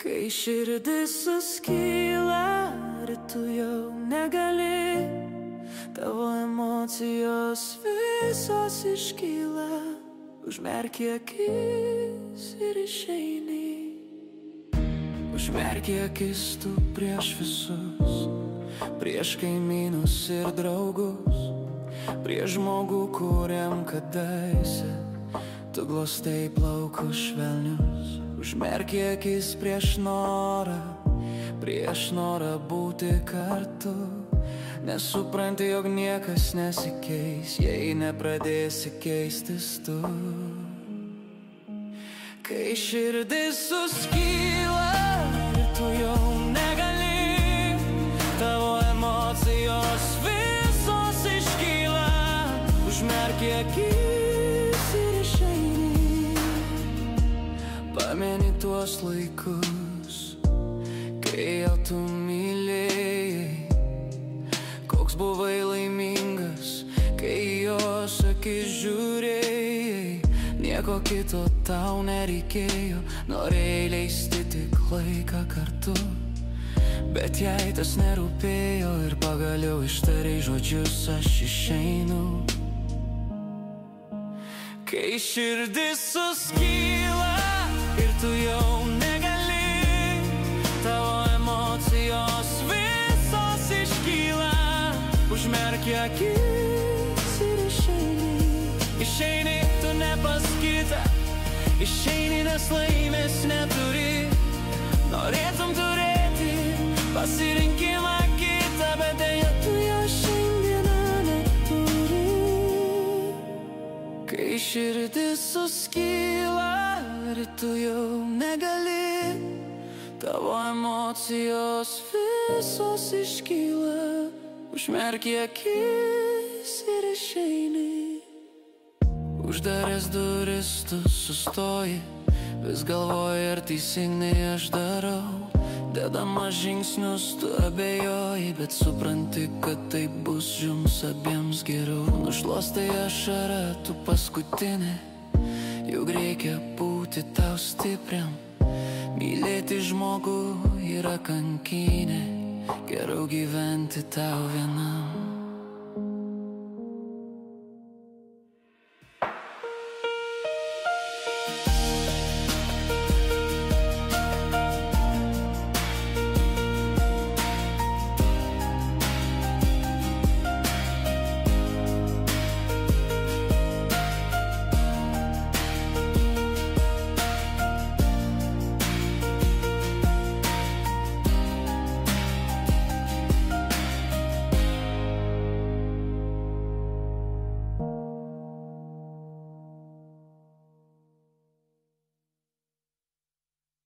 Kai širdis suskyla ir tu jau negali, tavo emocijos visos iškyla, užmerki akis ir išeini. Užmerki akis tu prieš visus, prieš kaimynus ir draugus, prieš žmogų, kuriam kadaise tu glostai plaukus švelnius. Užmerki akis prieš norą būti kartu, nes supranti, jog niekas nesikeis, jei nepradėsi keistis tu. Kai širdis suskyla ir tu jau negali, tavo emocijos visos iškyla, užmerki akis ir išeini. Pameni tuos laikus, kai jau tu mylėjai, koks buvai laimingas, kai jos akis žiūrėjai. Nieko kito tau nereikėjo, norėjai leisti tik laiką kartu, bet jai tas nerūpėjo ir pagaliau ištarei žodžius aš išeinu. Kai širdis suskyla ir tu jau negali, tavo emocijos visos iškyla, užmerki akis ir išeini. Išeini tu ne pas kitą, išeini nes laimės neturi, norėtum turėti pasirinkimą kitą, bet deja tu jo šiandieną neturi. Kai širdis suskyla ir tu jau negali, tavo emocijos visos iškyla, užmerki akis ir išeini. Uždaręs duris tu sustoji, vis galvoji ar teisingai aš darau. Dedamas žingsnius tu abejoji, bet supranti, kad taip bus jums abiems geriau. Nušluostai ašarą tu paskutinė, juk reikia būti tau stipriam. Mylėti žmogų yra kankynė, geriau gyventi tau vienam.